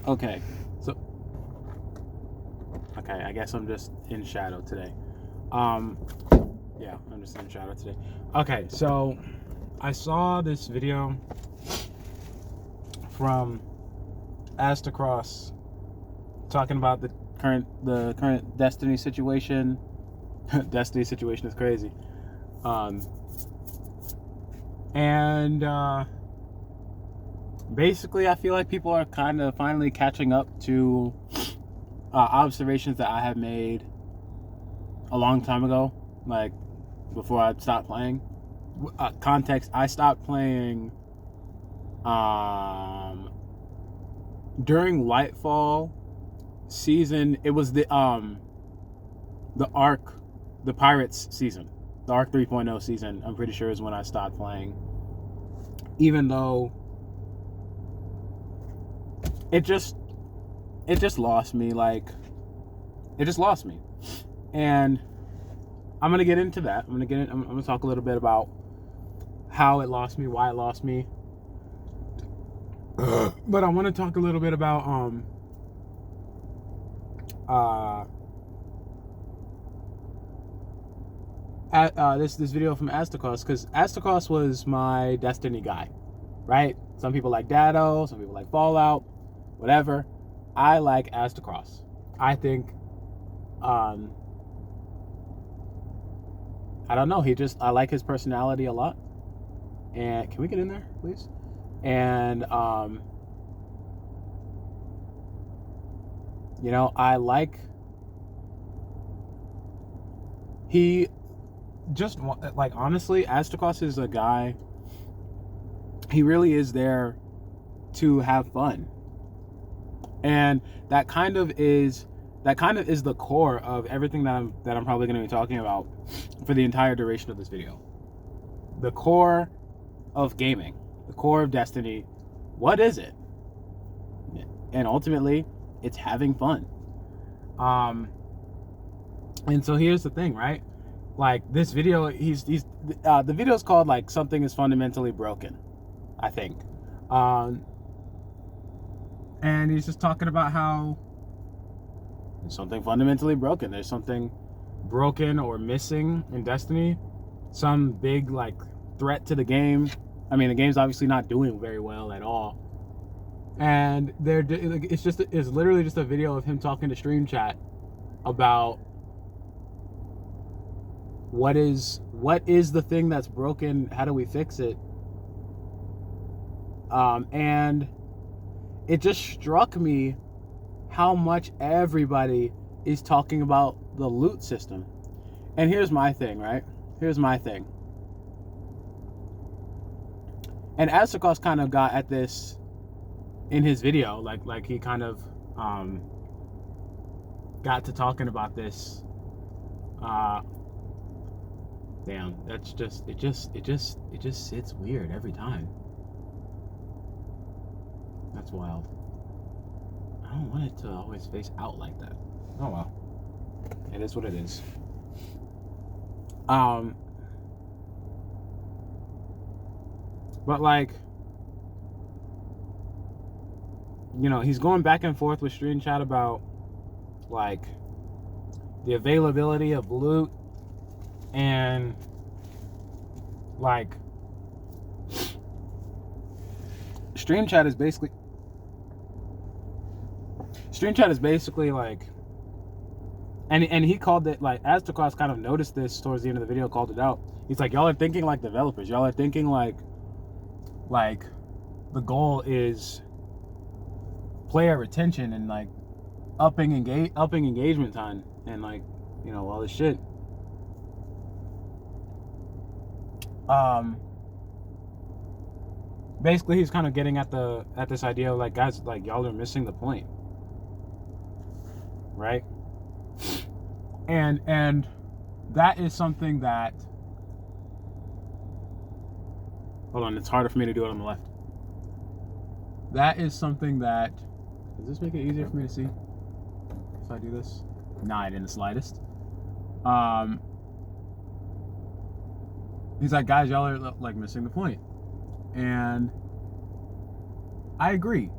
Okay, so I guess I'm just in shadow today. Um, yeah, I'm just in shadow today. Okay, so I saw this video from Astacross talking about the current Destiny situation. Destiny situation is crazy. And basically, I feel like people are kind of finally catching up to observations that I have made a long time ago, like before I stopped playing. Context: I stopped playing during Lightfall season. It was the Arc, the Pirates season, the Arc 3.0 season. I'm pretty sure is when I stopped playing. Even though it just lost me, like it just lost me. And I'm gonna get into that. I'm gonna talk a little bit about how it lost me, why it lost me. But I want to talk a little bit about this video from Astacross, because Astacross was my Destiny guy, right? Some people like Dado, some people like Fallout, whatever. I like Astacross. I think I don't know, I like his personality a lot. And can we get in there, please? And I like, he just, like, honestly, Astacross is a guy, he really is there to have fun. And that kind of is the core of everything that I'm probably going to be talking about for the entire duration of this video. The core of gaming, the core of Destiny, what is it? And ultimately, it's having fun. And so here's the thing, right? Like, this video, the video's called, like, Something is Fundamentally Broken, I think. And he's just talking about how there's something fundamentally broken. There's something broken or missing in Destiny. Some big, like, threat to the game. I mean, the game's obviously not doing very well at all. And it's literally just a video of him talking to Stream Chat about what is the thing that's broken, how do we fix it? And it just struck me how much everybody is talking about the loot system. And here's my thing, right? Here's my thing. And Astacross kind of got at this in his video, like he kind of got to talking about this. Damn, that's just it just sits weird every time. That's wild. I don't want it to always face out like that. Oh well. It is what it is. But, like, he's going back and forth with Stream Chat about, like, the availability of loot, and, like, Stream Chat is basically like, and he called it, like, Astacross kind of noticed this towards the end of the video, called it out. He's like, y'all are thinking like developers. Y'all are thinking like the goal is player retention and, like, upping engagement time and, like, all this shit. Basically, he's kind of getting at this idea of, like, guys, like, y'all are missing the point, right? And that is something that, hold on, it's harder for me to do it on the left. That is something that, does this make it easier for me to see if I do this? Not in the slightest. He's like, guys, y'all are, like, missing the point. And I agree.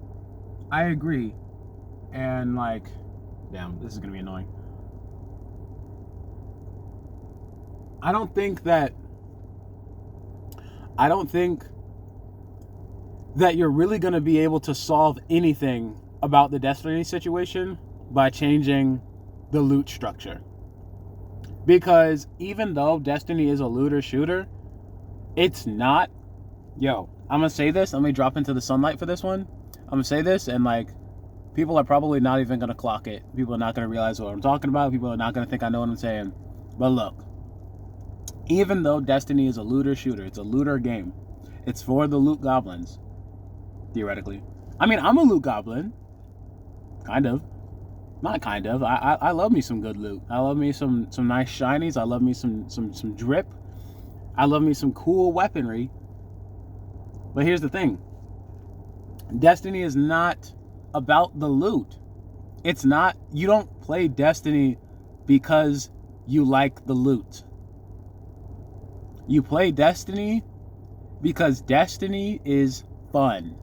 And like, damn, this is gonna be annoying. I don't think that you're really gonna be able to solve anything about the Destiny situation by changing the loot structure. Because even though Destiny is a looter shooter, it's not. Yo, I'm gonna say this. Let me drop into the sunlight for this one. I'm gonna say this, and like, people are probably not even gonna clock it. People are not gonna realize what I'm talking about. People are not gonna think I know what I'm saying. But look, even though Destiny is a looter shooter, it's a looter game. It's for the loot goblins, theoretically. I mean, I'm a loot goblin, kind of. Not kind of. I love me some good loot. I love me some nice shinies. I love me some drip. I love me some cool weaponry. But here's the thing. Destiny is not about the loot. It's not. You don't play Destiny because you like the loot. You play Destiny because Destiny is fun.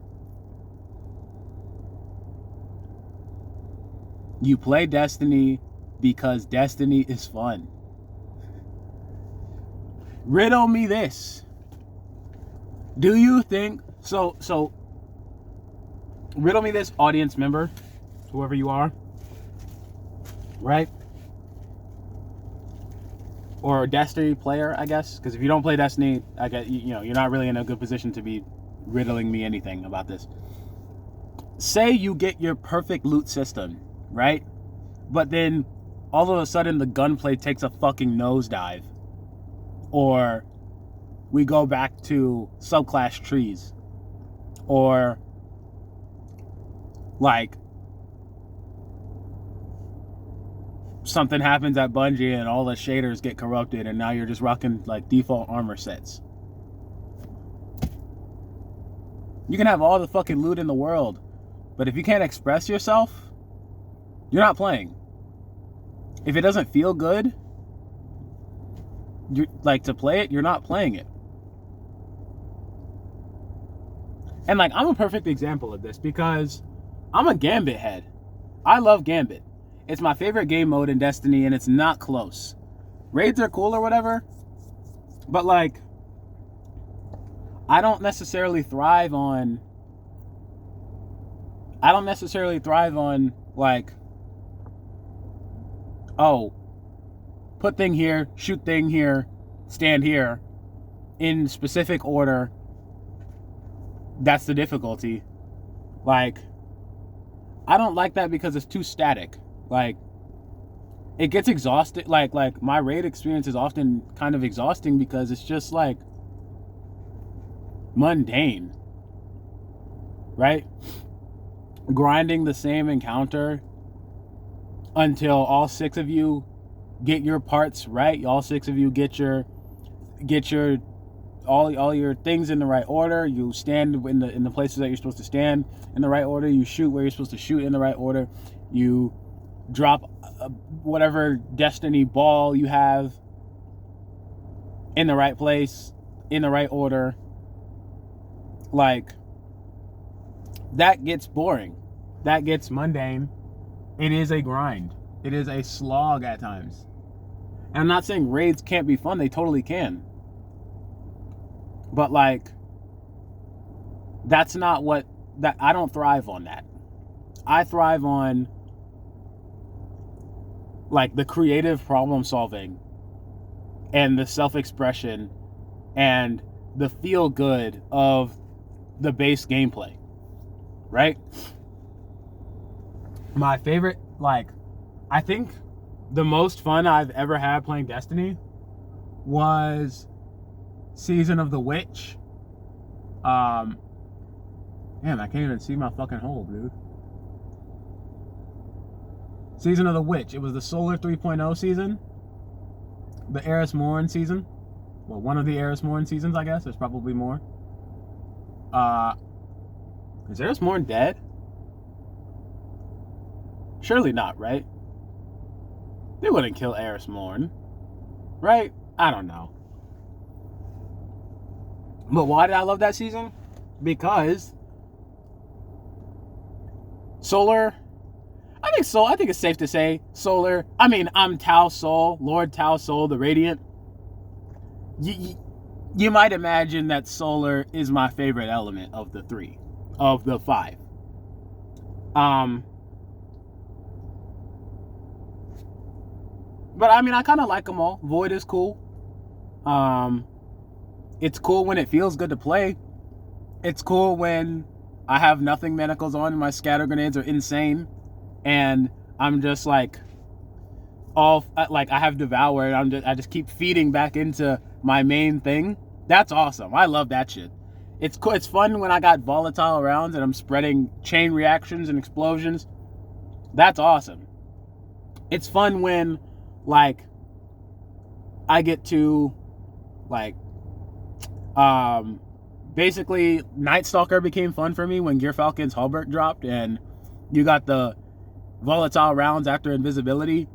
You play Destiny because Destiny is fun. Riddle me this. Do you think so riddle me this, audience member, whoever you are, right? Or a Destiny player, I guess, because if you don't play Destiny, I guess you're not really in a good position to be riddling me anything about this. Say you get your perfect loot system, right? But then all of a sudden the gunplay takes a fucking nosedive. Or we go back to subclass trees. Or like something happens at Bungie and all the shaders get corrupted and now you're just rocking like default armor sets. You can have all the fucking loot in the world, but if you can't express yourself, you're not playing. If it doesn't feel good, you like to play it, you're not playing it. And like, I'm a perfect example of this because I'm a Gambit head. I love Gambit. It's my favorite game mode in Destiny, and it's not close. Raids are cool or whatever, but like, I don't necessarily thrive on like, oh, put thing here, shoot thing here, stand here, in specific order. That's the difficulty. Like, I don't like that because it's too static. Like, it gets exhausted. Like my raid experience is often kind of exhausting because it's just like mundane, right? Grinding the same encounter until all 6 of you get your parts right. All 6 of you get your all your things in the right order. You stand in the places that you're supposed to stand in the right order. You shoot where you're supposed to shoot in the right order. You drop whatever Destiny ball you have in the right place, in the right order. Like, that gets boring. That gets mundane. It is a grind. It is a slog at times. And I'm not saying raids can't be fun. They totally can. But like, that's not what that I don't thrive on that. I thrive on like the creative problem solving and the self-expression and the feel good of the base gameplay, right? My favorite, like, I think the most fun I've ever had playing Destiny was Season of the Witch. Damn, I can't even see my fucking hole, dude. Season of the Witch. It was the Solar 3.0 season. The Eris Morn season. Well, one of the Eris Morn seasons, I guess. There's probably more. Is Eris Morn dead? Surely not, right? They wouldn't kill Eris Morn, right? I don't know. But why did I love that season? Because Solar I think it's safe to say Solar. I mean, I'm Tao Sol, Lord Tao Sol, the Radiant. You might imagine that Solar is my favorite element of the 5. But I mean, I kind of like them all. Void is cool. It's cool when it feels good to play. It's cool when I have nothing manacles on and my scatter grenades are insane, and I'm just like I have Devour, and I just keep feeding back into my main thing. That's awesome. I love that shit. It's cool. It's fun when I got volatile rounds and I'm spreading chain reactions and explosions. That's awesome. It's fun when like I get to like basically Night Stalker became fun for me when Gear Falcon's Halbert dropped and you got the volatile rounds after invisibility,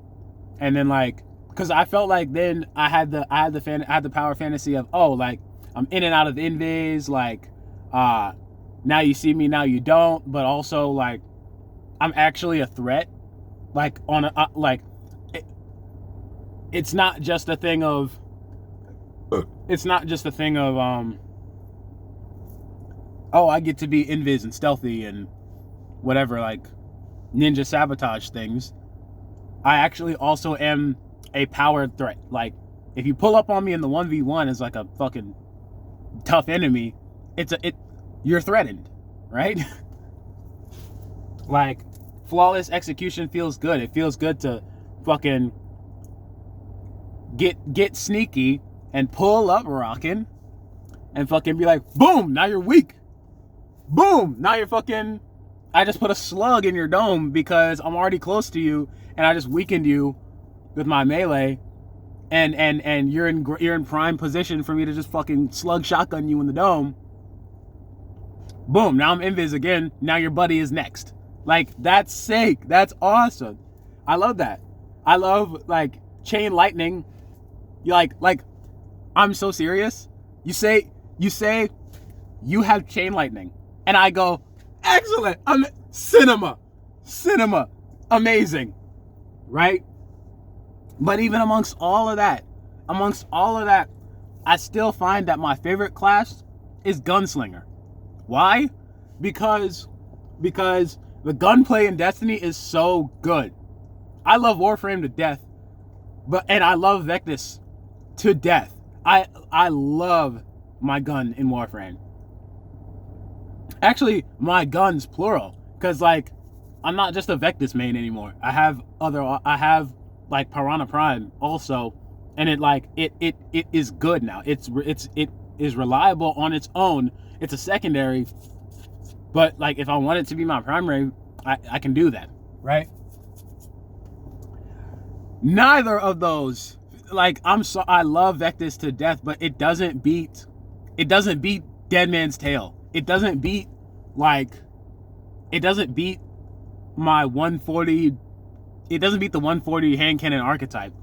and then like because I felt like then I had the power fantasy of, oh, like I'm in and out of invis, like now you see me, now you don't, but also like I'm actually a threat, like on a it's not just a thing of oh, I get to be invis and stealthy and whatever, like ninja sabotage things. I actually also am a powered threat. Like if you pull up on me in the 1v1 as like a fucking tough enemy, you're threatened, right? Like flawless execution feels good. It feels good to fucking get sneaky and pull up rocking and fucking be like, boom, now you're weak. Boom, now you're fucking, I just put a slug in your dome because I'm already close to you and I just weakened you with my melee, and you're in prime position for me to just fucking slug shotgun you in the dome. Boom, now I'm invis again. Now your buddy is next. Like, that's sick. That's awesome. I love that. I love like chain lightning. You like I'm so serious. You say you have chain lightning, and I go, excellent. I'm cinema, amazing, right? But even amongst all of that, I still find that my favorite class is Gunslinger. Why? Because the gunplay in Destiny is so good. I love Warframe to death, and I love Vectis to death. I love my gun in Warframe. Actually, my guns plural, because like I'm not just a Vectis main anymore. I have like Piranha Prime also, and it is good now. It is reliable on its own. It's a secondary, but like if I want it to be my primary, I can do that, right? Neither of those, like I love Vectis to death, but it doesn't beat Dead Man's Tale. It doesn't beat my 140. It doesn't beat the 140 hand cannon archetype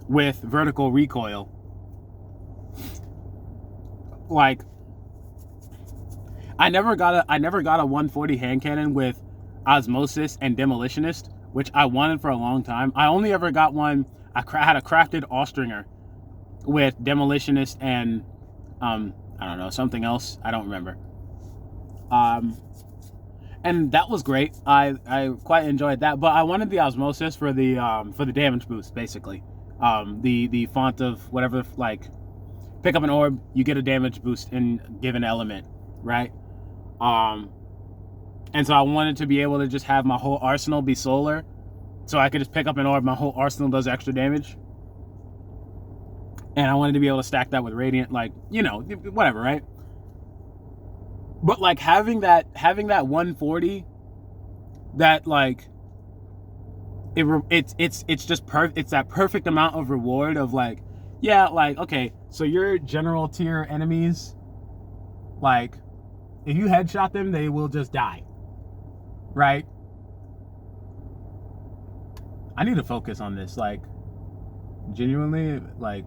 with vertical recoil. Like I never got a 140 hand cannon with Osmosis and Demolitionist, which I wanted for a long time. I only ever got one. I had a crafted Austringer with Demolitionist and I don't know, something else. I don't remember. And that was great. I quite enjoyed that, but I wanted the Osmosis for the damage boost, basically. The font of whatever, like pick up an orb, you get a damage boost in given element, right? And so I wanted to be able to just have my whole arsenal be solar, so I could just pick up an orb, my whole arsenal does extra damage. And I wanted to be able to stack that with Radiant, like, you know, whatever, right? But like having that 140, that like it's just perfect. It's that perfect amount of reward of like, yeah, like, okay, so your general tier enemies, like if you headshot them, they will just die, right? I need to focus on this, like genuinely, like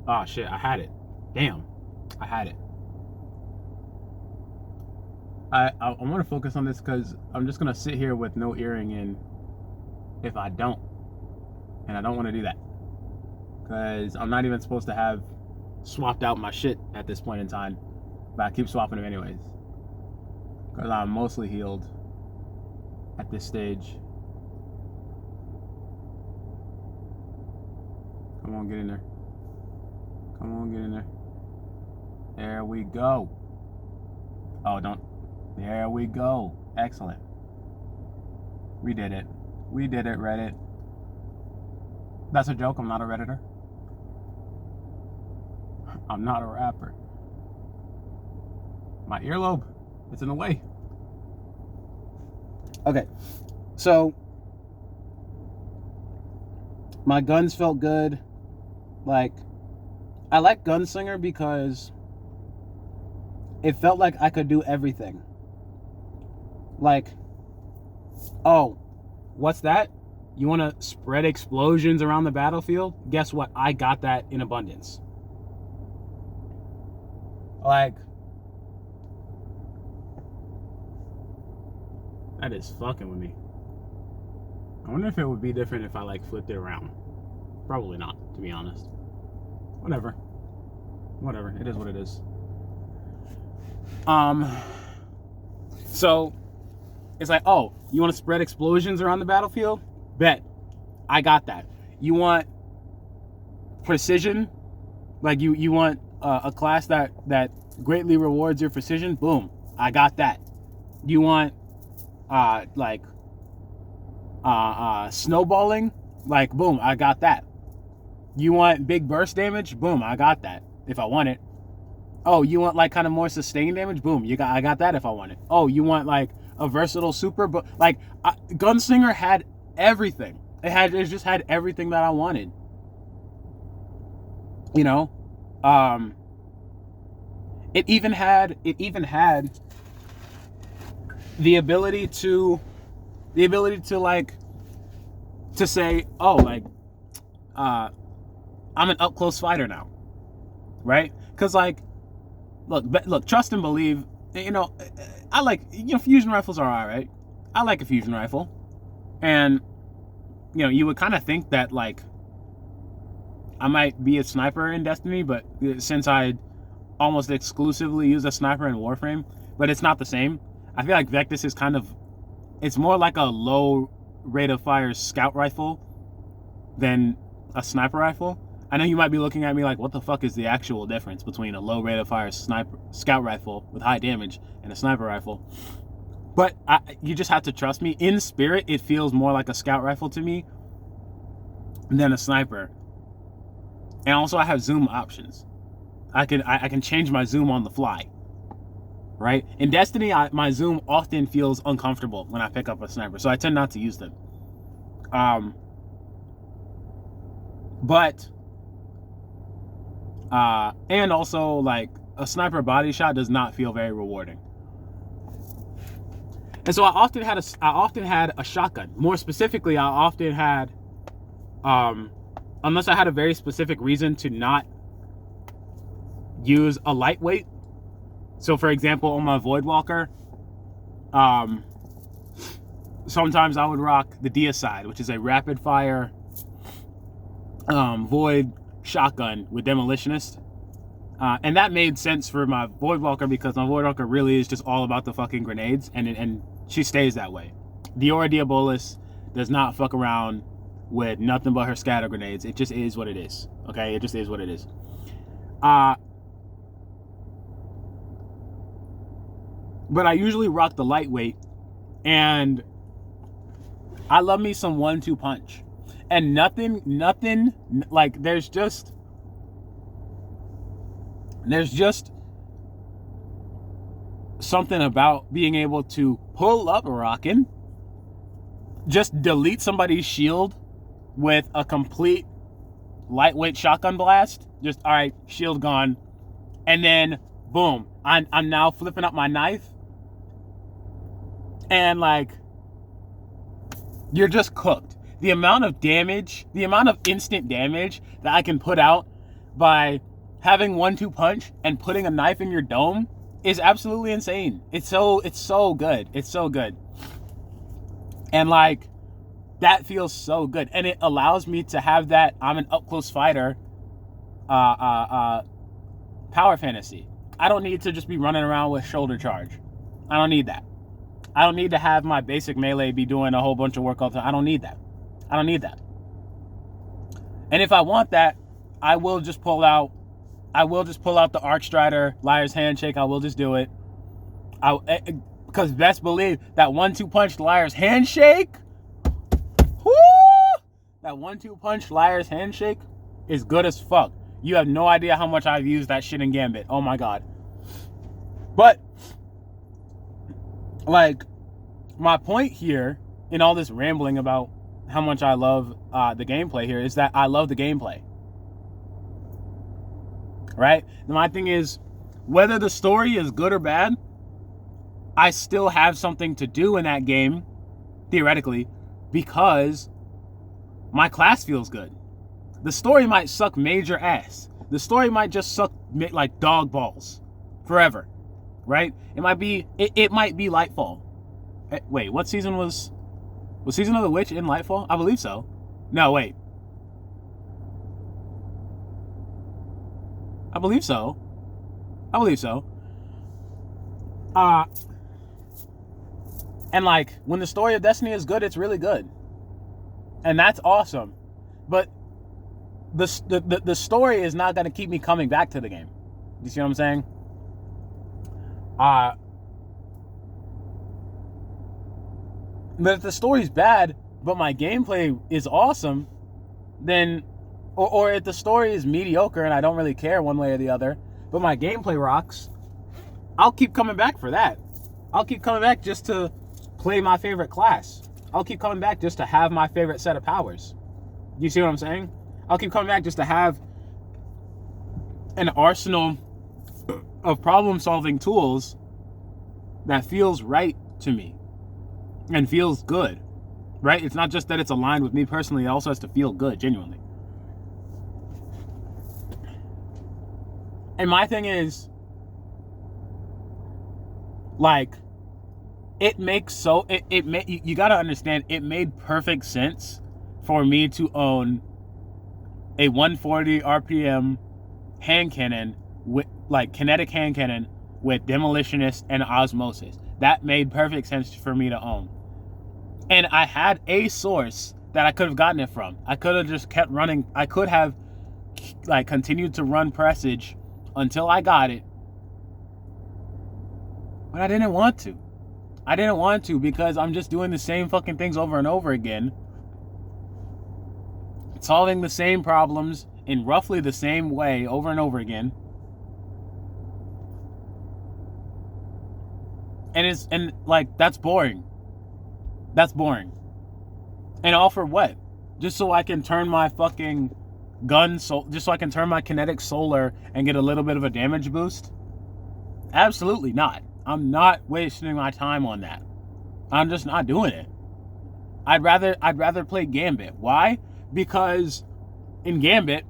oh shit, I had it. Damn, I had it. I want to focus on this because I'm just gonna sit here with no earring in if I don't, and I don't want to do that because I'm not even supposed to have swapped out my shit at this point in time, but I keep swapping them anyways because I'm mostly healed at this stage. Come on, get in there. Come on, get in there. There we go. Oh, don't. There we go. Excellent. We did it. We did it, Reddit. That's a joke. I'm not a Redditor. I'm not a rapper. My earlobe, it's in the way. Okay. So, my guns felt good. Like, I like Gunslinger because it felt like I could do everything. Like, oh, what's that? You want to spread explosions around the battlefield? Guess what? I got that in abundance. Like, that is fucking with me. I wonder if it would be different if I, like, flipped it around. Probably not, to be honest. Whatever. Whatever. It is what it is. So it's like, oh, you want to spread explosions around the battlefield? Bet. I got that. You want precision? Like you want a class that greatly rewards your precision? Boom. I got that. You want snowballing? Like, boom, I got that. You want big burst damage? Boom, I got that if I want it. Oh, you want like kind of more sustained damage? Boom, I got that if I want it. Oh, you want like a versatile super, but like Gunslinger had everything. It just had everything that I wanted. You know, it even had the ability to like to say, oh, like I'm an up close fighter now, right? Because like, look, trust and believe. You know, I like, you know, fusion rifles are alright. I like a fusion rifle, and you know, you would kind of think that like I might be a sniper in Destiny, but since I almost exclusively use a sniper in Warframe, but it's not the same. I feel like Vectis is kind of, it's more like a low rate of fire scout rifle than a sniper rifle. I know you might be looking at me like, what the fuck is the actual difference between a low rate of fire scout rifle with high damage and a sniper rifle? But you just have to trust me. In spirit, it feels more like a scout rifle to me than a sniper. And also, I have zoom options. I can change my zoom on the fly. Right? In Destiny, my zoom often feels uncomfortable when I pick up a sniper, so I tend not to use them. And also, like, a sniper body shot does not feel very rewarding. And so I often had a shotgun. More specifically, I often had, unless I had a very specific reason to not use a lightweight. So, for example, on my Voidwalker, sometimes I would rock the Deicide, which is a rapid fire Void shotgun with Demolitionist. And that made sense for my Voidwalker because my Voidwalker really is just all about the fucking grenades, and she stays that way. Diora Diabolis does not fuck around with nothing but her scatter grenades. It just is what it is. Okay? It just is what it is. But I usually rock the lightweight, and I love me some 1-2 punch. And nothing, like, there's just something about being able to pull up a rockin', just delete somebody's shield with a complete lightweight shotgun blast. Just, all right, shield gone. And then, boom, I'm now flipping up my knife. And, like, you're just cooked. The amount of damage, the amount of instant damage that I can put out by having 1-2 punch and putting a knife in your dome is absolutely insane. It's so good. It's so good. And like, that feels so good. And it allows me to have that I'm an up close fighter power fantasy. I don't need to just be running around with shoulder charge. I don't need that. I don't need to have my basic melee be doing a whole bunch of work all the time. I don't need that. I don't need that. And if I want that, I will just pull out the Archstrider, Liar's Handshake. I will just do it. Because best believe that 1-2 punch Liar's Handshake. Whoo! That 1-2 punch Liar's Handshake is good as fuck. You have no idea how much I've used that shit in Gambit. Oh my god. But, like, my point here in all this rambling about how much I love the gameplay here is that I love the gameplay. Right? And my thing is, whether the story is good or bad, I still have something to do in that game, theoretically, because my class feels good. The story might suck major ass. The story might just suck like dog balls forever, right? It might be Lightfall. Wait, what season was Season of the Witch in Lightfall? I believe so. No, wait. I believe so. And like, when the story of Destiny is good, it's really good. And that's awesome. But the story is not going to keep me coming back to the game. You see what I'm saying? But if the story's bad, but my gameplay is awesome, then, or if the story is mediocre and I don't really care one way or the other, but my gameplay rocks, I'll keep coming back for that. I'll keep coming back just to play my favorite class. I'll keep coming back just to have my favorite set of powers. You see what I'm saying? I'll keep coming back just to have an arsenal of problem-solving tools that feels right to me and feels good, right? It's not just that it's aligned with me personally, it also has to feel good, genuinely. And my thing is, like, you gotta understand, it made perfect sense for me to own a 140 RPM hand cannon with, like, kinetic hand cannon with demolitionist and osmosis. That made perfect sense for me to own. And I had a source that I could have gotten it from. I could have just kept running. I could have, like, continued to run Presage until I got it. But I didn't want to. I didn't want to because I'm just doing the same fucking things over and over again. Solving the same problems in roughly the same way over and over again. And like, that's boring. That's boring. And all for what? Just so I can turn my fucking just so I can turn my kinetic solar and get a little bit of a damage boost? Absolutely not. I'm not wasting my time on that. I'm just not doing it. I'd rather play Gambit. Why? Because in Gambit,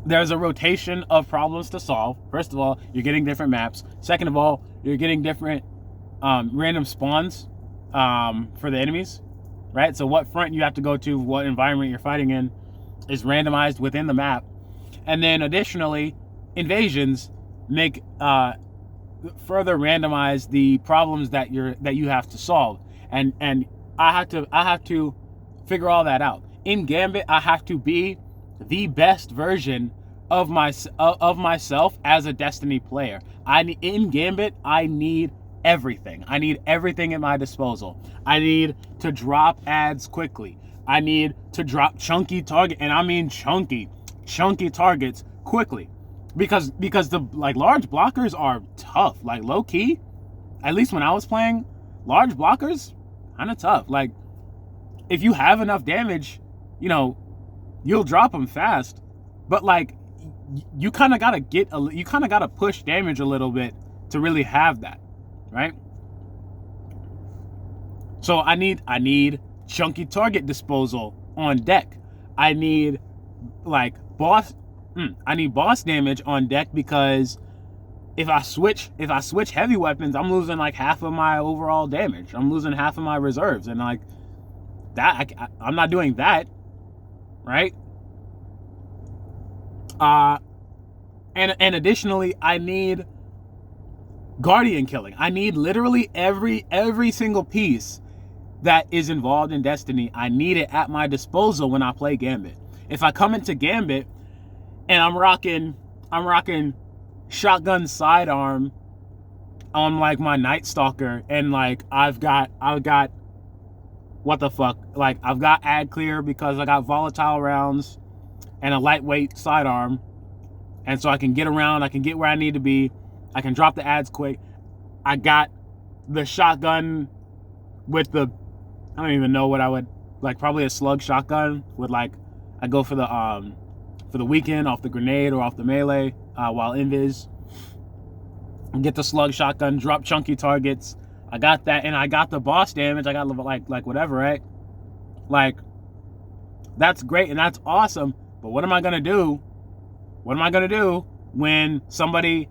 there's a rotation of problems to solve. First of all, you're getting different maps. Second of all, you're getting different random spawns for the enemies, right? So what front you have to go to, what environment you're fighting in, is randomized within the map. And then additionally, invasions make further randomize the problems that you have to solve. And I have to figure all that out. In Gambit, I have to be the best version of myself as a Destiny player. In Gambit, I need everything. I need everything at my disposal. I need to drop ads quickly. I need to drop chunky target, and I mean chunky targets quickly. Because the, like, large blockers are tough. Like, low key, at least when I was playing, large blockers kind of tough. Like, if you have enough damage, you know, you'll drop them fast. But like, you kind of gotta push damage a little bit to really have that, right? So I need chunky target disposal on deck. I need, like, boss damage on deck, because if I switch heavy weapons, I'm losing like half of my overall damage. I'm losing half of my reserves, and like that, I'm not doing that, right? And additionally, I need guardian killing. I need literally every single piece that is involved in Destiny. I need it at my disposal when I play Gambit. If I come into Gambit and I'm rocking shotgun sidearm on like my Night Stalker, and like I've got what the fuck? Like I've got ad clear because I got volatile rounds and a lightweight sidearm, and so I can get around, I can get where I need to be, I can drop the ads quick. I got the shotgun with the, I don't even know what I would like, probably a slug shotgun with like, I go for the weekend off the grenade or off the melee while invis. Get the slug shotgun, drop chunky targets. I got that, and I got the boss damage. I got like whatever, right? Like that's great and that's awesome. But what am I gonna do? What am I gonna do when somebody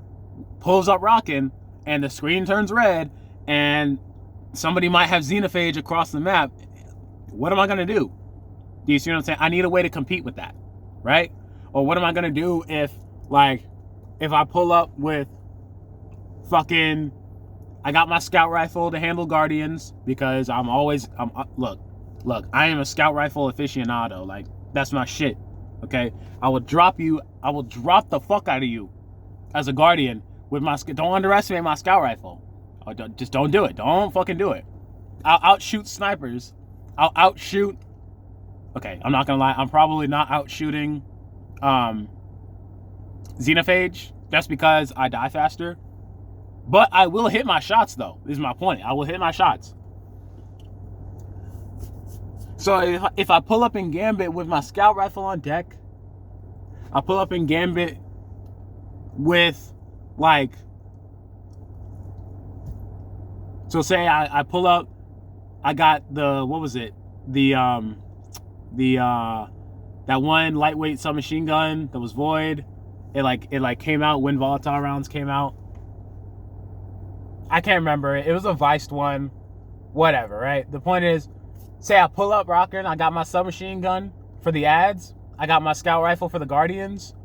pulls up rocking and the screen turns red and somebody might have xenophage across the map? What am I gonna do? Do you see what I'm saying? I need a way to compete with that, right? Or what am I gonna do if I pull up with fucking, I got my scout rifle to handle guardians because look, I am a scout rifle aficionado. Like that's my shit. Okay, I will drop the fuck out of you as a guardian with my, don't underestimate my scout rifle. Just don't do it. Don't fucking do it. I'll outshoot snipers. I'll outshoot. Okay, I'm not gonna lie. I'm probably not outshooting xenophage just because I die faster. But I will hit my shots though, is my point. I will hit my shots. So if I pull up in Gambit with my scout rifle on deck, I pull up in Gambit with like, so say I pull up, I got the, what was it? That one lightweight submachine gun that was void. It came out when volatile rounds came out. I can't remember. It was a viced one. Whatever, right? The point is, say I pull up rocking, I got my submachine gun for the ads, I got my scout rifle for the guardians,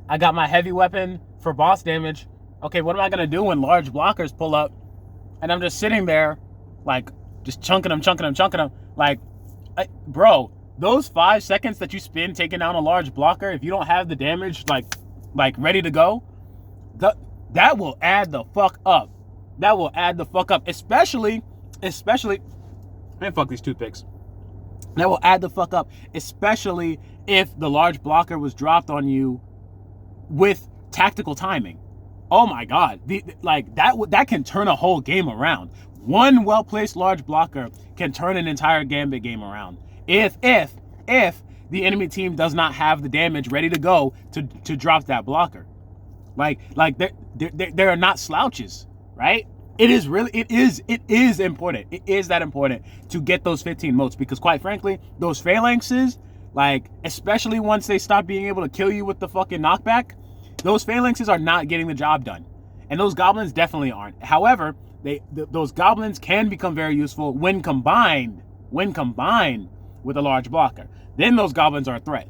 I got my heavy weapon for boss damage. Okay, what am I gonna do when large blockers pull up and I'm just sitting there like just chunking them? Like, bro, those 5 seconds that you spend taking down a large blocker, if you don't have the damage like ready to go, that will add the fuck up. That will add the fuck up, especially, man, fuck these toothpicks. That will add the fuck up, especially if the large blocker was dropped on you with tactical timing. Oh my God, that can turn a whole game around. One well-placed large blocker can turn an entire Gambit game around. If the enemy team does not have the damage ready to go to drop that blocker. Like they are not slouches, right? It is important. It is that important to get those 15 motes, because quite frankly, those phalanxes, like, especially once they stop being able to kill you with the fucking knockback, those phalanxes are not getting the job done. And those goblins definitely aren't. However, those goblins can become very useful when combined with a large blocker. Then those goblins are a threat.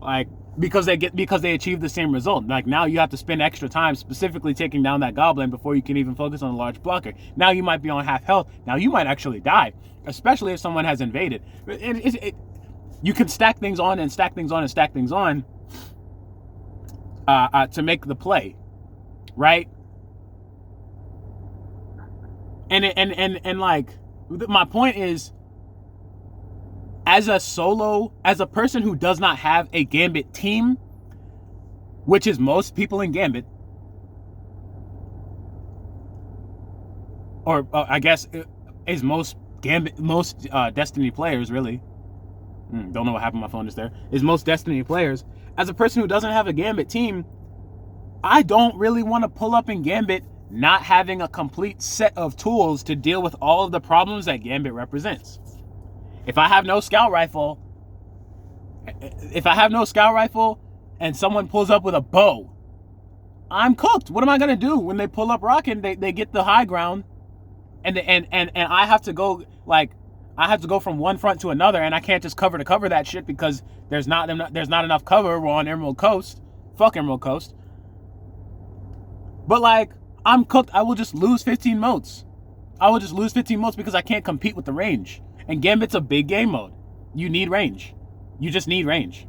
Like, because they achieve the same result. Like, now you have to spend extra time specifically taking down that goblin before you can even focus on a large blocker. Now you might be on half health. Now you might actually die, especially if someone has invaded. You can stack things on and stack things on and stack things on to make the play, right? And like, my point is, as a person who does not have a Gambit team, which is most people in Gambit, or I guess is most Destiny players, really. Don't know what happened, my phone is there. Is most Destiny players. As a person who doesn't have a Gambit team, I don't really want to pull up in Gambit not having a complete set of tools to deal with all of the problems that Gambit represents. If I have no scout rifle, and someone pulls up with a bow, I'm cooked. What am I gonna do when they pull up rocking? They get the high ground, and I have to go from one front to another, and I can't just cover to cover that shit because there's not enough cover. We're on Emerald Coast, fuck Emerald Coast. But like, I'm cooked. I will just lose 15 motes. Because I can't compete with the range. And Gambit's a big game mode. You need range. You just need range,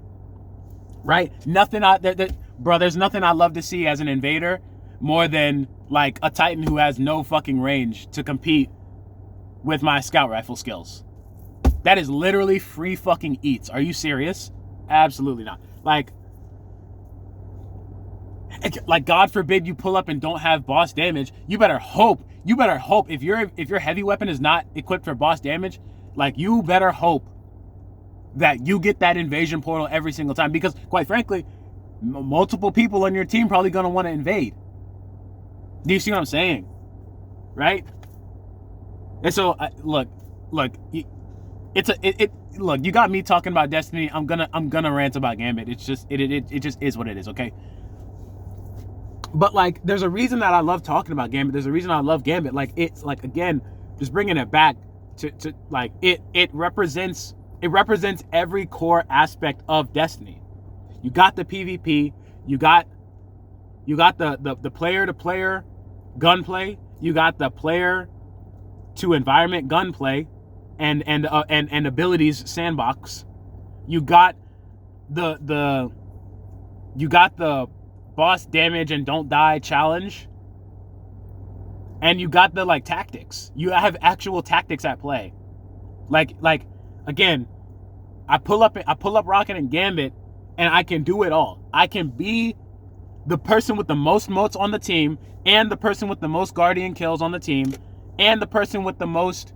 right? There's nothing I love to see as an invader more than like a Titan who has no fucking range to compete with my scout rifle skills. That is literally free fucking eats. Are you serious? Absolutely not. Like God forbid you pull up and don't have boss damage. You better hope if your heavy weapon is not equipped for boss damage, like you better hope that you get that invasion portal every single time, because quite frankly, multiple people on your team probably gonna want to invade. Do you see what I'm saying? Right? And so look, you got me talking about Destiny. I'm gonna rant about Gambit. It's just it just is what it is, okay? But like, there's a reason that I love talking about Gambit. There's a reason I love Gambit. Like, it's like, again, just bringing it back to like it represents every core aspect of Destiny. You got the PvP, you got the player to player gunplay, you got the player to environment gunplay and abilities sandbox. You got the boss damage and don't die challenge. And you got the like tactics. You have actual tactics at play. Like again, I pull up Rocket and Gambit and I can do it all. I can be the person with the most motes on the team, and the person with the most guardian kills on the team, and the person with the most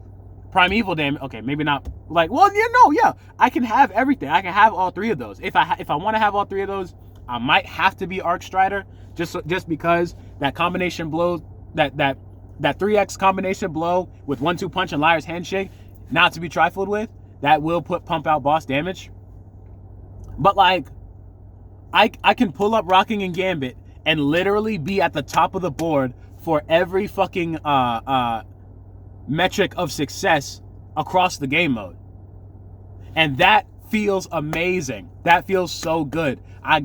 primeval damage. Okay, maybe not like, well, yeah, I can have everything. I can have all three of those. If I want to have all three of those, I might have to be Arcstrider just because that combination blow, that 3x combination blow with 1-2 punch and Liar's Handshake, not to be trifled with, that will pump out boss damage. But like, I can pull up Rocking and Gambit and literally be at the top of the board for every fucking metric of success across the game mode. And that feels amazing. That feels so good. I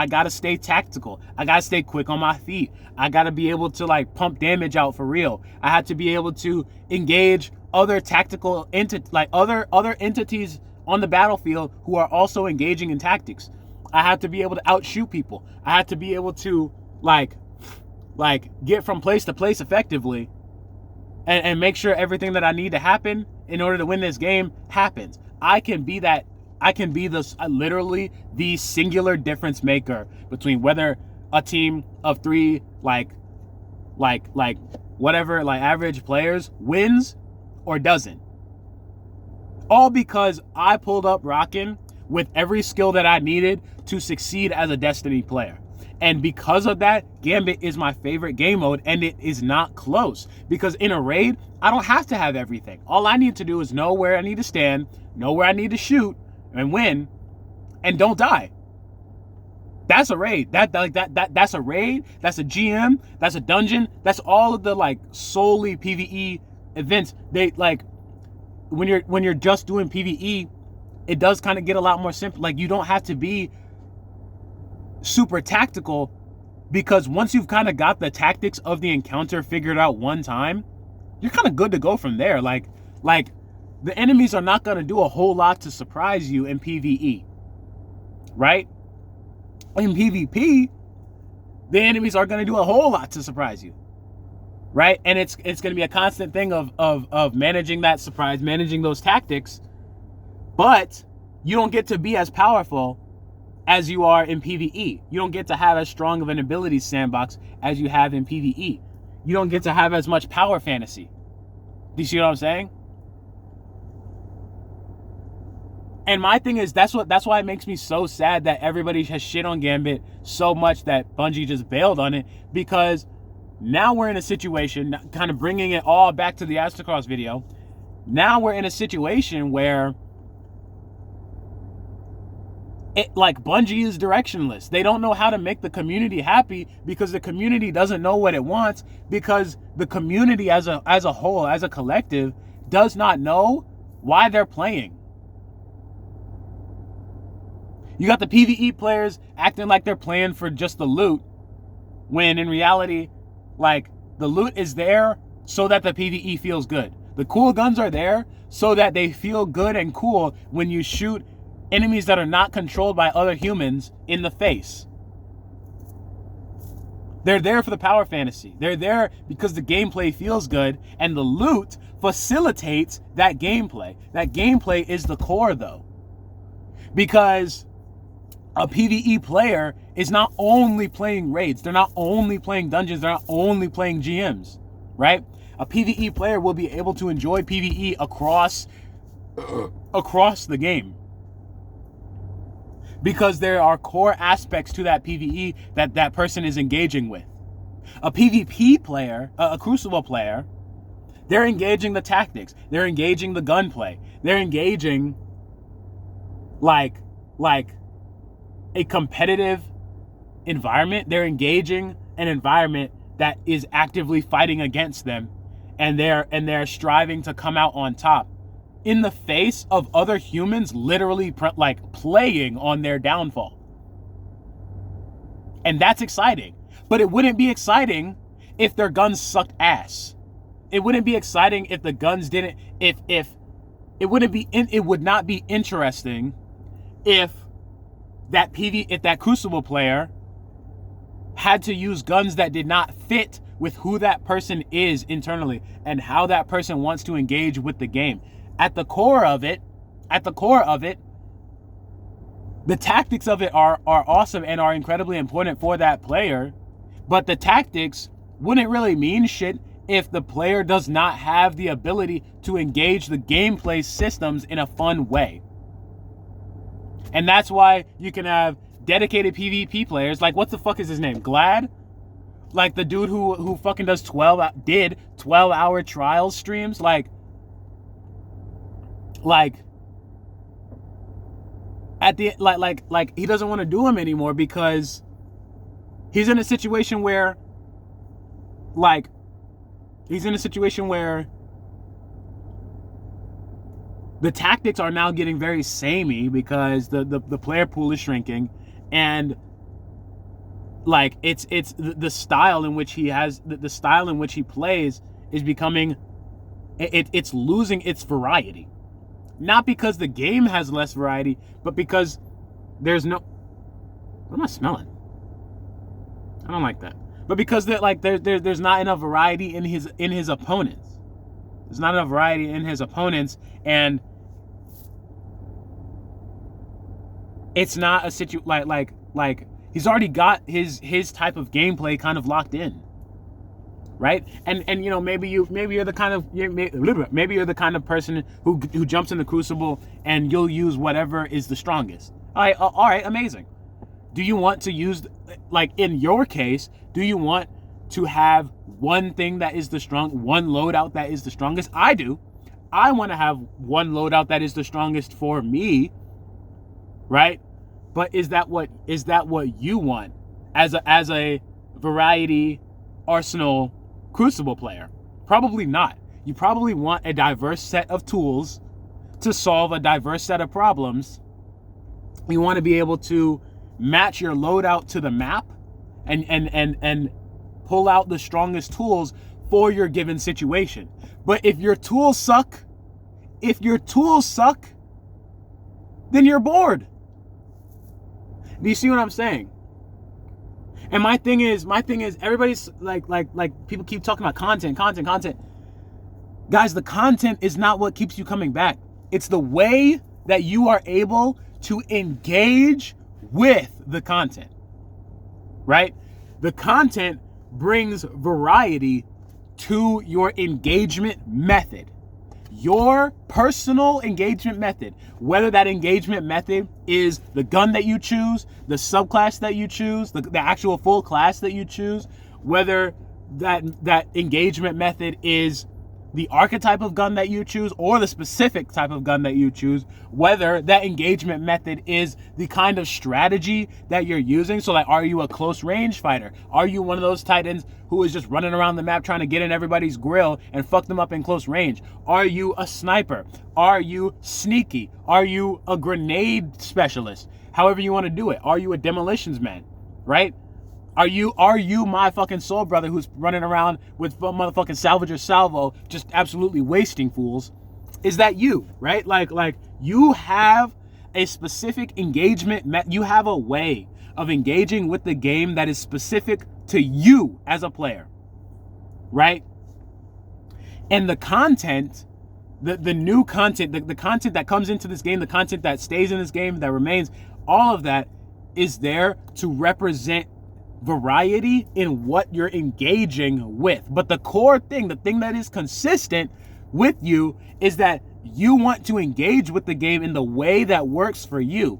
gotta stay tactical. I gotta stay quick on my feet. I gotta be able to like pump damage out for real. I had to be able to engage other tactical other entities on the battlefield who are also engaging in tactics. I have to be able to outshoot people. I have to be able to like get from place to place effectively and make sure everything that I need to happen in order to win this game happens. I can be literally the singular difference maker between whether a team of 3 whatever average players wins or doesn't. All because I pulled up Rockin' with every skill that I needed to succeed as a Destiny player. And because of that, Gambit is my favorite game mode, and it is not close. Because in a raid, I don't have to have everything. All I need to do is know where I need to stand, know where I need to shoot, and win, and don't die. That's a raid. That's a raid. That's a GM. That's a dungeon. That's all of the like solely PvE events. They like when you're just doing PvE, it does kind of get a lot more simple. Like, you don't have to be super tactical, because once you've kind of got the tactics of the encounter figured out one time, you're kind of good to go from there. Like the enemies are not going to do a whole lot to surprise you in PvE, right? In PvP, the enemies are going to do a whole lot to surprise you, right? And it's going to be a constant thing of managing that surprise, managing those tactics. But you don't get to be as powerful as you are in PvE. You don't get to have as strong of an ability sandbox as you have in PvE. You don't get to have as much power fantasy. Do you see what I'm saying? And my thing is, that's why it makes me so sad that everybody has shit on Gambit so much that Bungie just bailed on it, because now we're in a situation, kind of bringing it all back to the Astacross video, now we're in a situation where like Bungie is directionless. They don't know how to make the community happy because the community doesn't know what it wants, because the community as a whole, as a collective, does not know why they're playing. You got the PvE players acting like they're playing for just the loot, when in reality, like, the loot is there so that the PvE feels good. The cool guns are there so that they feel good and cool when you shoot enemies that are not controlled by other humans in the face. They're there for the power fantasy. They're there because the gameplay feels good, and the loot facilitates that gameplay. That gameplay is the core, though. Because a PvE player is not only playing raids, they're not only playing dungeons, they're not only playing GMs, right? A PvE player will be able to enjoy PvE across the game, because there are core aspects to that PvE that person is engaging with. A PvP player, a Crucible player, they're engaging the tactics, they're engaging the gunplay, they're engaging like a competitive environment. They're engaging an environment that is actively fighting against them, and they're striving to come out on top in the face of other humans literally playing on their downfall. And that's exciting. But it wouldn't be exciting if their guns sucked ass. It wouldn't be exciting if the guns didn't, it would not be interesting if that Crucible player had to use guns that did not fit with who that person is internally and how that person wants to engage with the game. At the core of it, the tactics of it are awesome and are incredibly important for that player, but the tactics wouldn't really mean shit if the player does not have the ability to engage the gameplay systems in a fun way. And that's why you can have dedicated PvP players, like, what the fuck is his name? Glad? Like the dude who fucking does 12-hour trial streams, like at the like he doesn't want to do them anymore because he's in a situation where the tactics are now getting very samey because the player pool is shrinking, and like it's the style in which he has the style in which he plays is becoming it's losing its variety. Not because the game has less variety, but because there's no... What am I smelling? I don't like that. But because there's not enough variety in his opponents. There's not enough variety in his opponents, and it's not a like he's already got his type of gameplay kind of locked in, right? And you know, maybe you're the kind of person who jumps in the Crucible and you'll use whatever is the strongest. All right, amazing. Do you want to use, like in your case, do you want to have one thing that is one loadout that is the strongest? I do. I want to have one loadout that is the strongest for me, right? But is that what you want as a variety Arsenal Crucible player? Probably not. You probably want a diverse set of tools to solve a diverse set of problems. You want to be able to match your loadout to the map and pull out the strongest tools for your given situation. But if your tools suck, then you're bored. Do you see what I'm saying? And my thing is everybody's like people keep talking about content. Guys, the content is not what keeps you coming back. It's the way that you are able to engage with the content, right? The content brings variety to your engagement method. Your personal engagement method, whether that engagement method is the gun that you choose, the subclass that you choose, the actual full class that you choose, whether that engagement method is the archetype of gun that you choose or the specific type of gun that you choose, whether that engagement method is the kind of strategy that you're using. So like, are you a close range fighter? Are you one of those titans who is just running around the map trying to get in everybody's grill and fuck them up in close range? Are you a sniper? Are you sneaky? Are you a grenade specialist? However you want to do it. Are you a demolitions man, right? Are you my fucking soul brother who's running around with motherfucking salvage or salvo, just absolutely wasting fools? Is that you, right? Like you have a specific engagement. You have a way of engaging with the game that is specific to you as a player, right? And the content, the new content, the content that comes into this game, the content that stays in this game, that remains, all of that is there to represent variety in what you're engaging with. But the core thing, the thing that is consistent with you, is that you want to engage with the game in the way that works for you.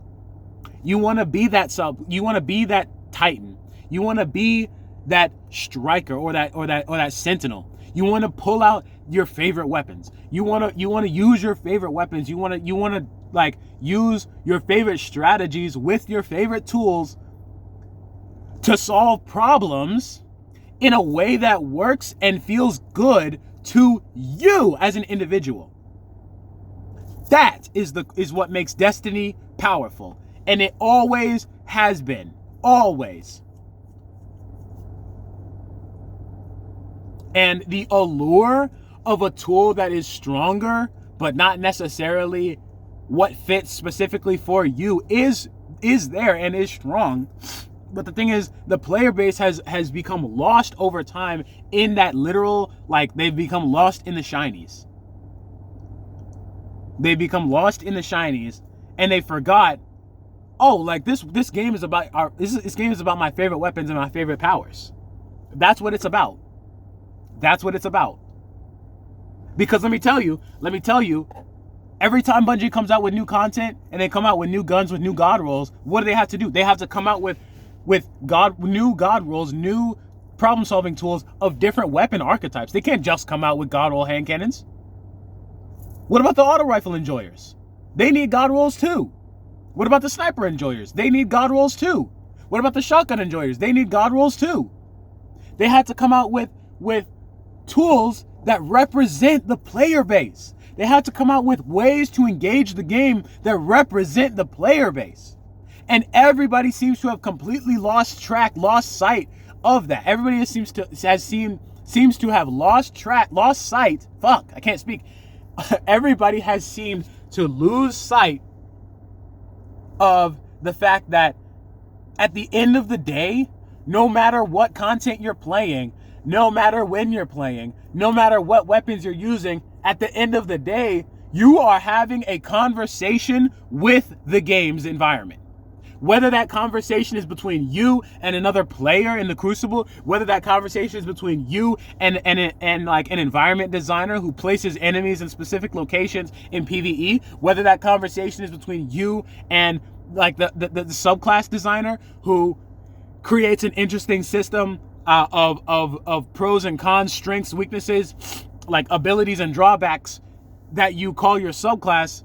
You want to be that you want to be that titan. You want to be that striker or that sentinel. You want to pull out your favorite weapons. You want to use your favorite weapons. You want to like use your favorite strategies with your favorite tools to solve problems in a way that works and feels good to you as an individual. That is what makes Destiny powerful, and it always has been, always. And the allure of a tool that is stronger, but not necessarily what fits specifically for you, is there and is strong. But the thing is, the player base has become lost over time in that literal, like, they've become lost in the shinies. They become lost in the shinies, and they forgot, oh, like this game is about this game is about my favorite weapons and my favorite powers. That's what it's about. That's what it's about. Because let me tell you, every time Bungie comes out with new content and they come out with new guns, with new god rolls, what do they have to do? They have to come out with new god rolls, new problem solving tools of different weapon archetypes. They can't just come out with god roll hand cannons. What about the auto rifle enjoyers? They need god rolls too. What about the sniper enjoyers? They need god rolls too. What about the shotgun enjoyers? They need god rolls too. They had to come out with tools that represent the player base. They had to come out with ways to engage the game that represent the player base. And everybody seems to have completely lost sight of that. Everybody seems to have lost sight. Fuck, I can't speak. Everybody has seemed to lose sight of the fact that at the end of the day, no matter what content you're playing, no matter when you're playing, no matter what weapons you're using, at the end of the day, you are having a conversation with the game's environment. Whether that conversation is between you and another player in the Crucible, whether that conversation is between you and like an environment designer who places enemies in specific locations in PvE, whether that conversation is between you and like the subclass designer who creates an interesting system of pros and cons, strengths, weaknesses, like abilities and drawbacks that you call your subclass.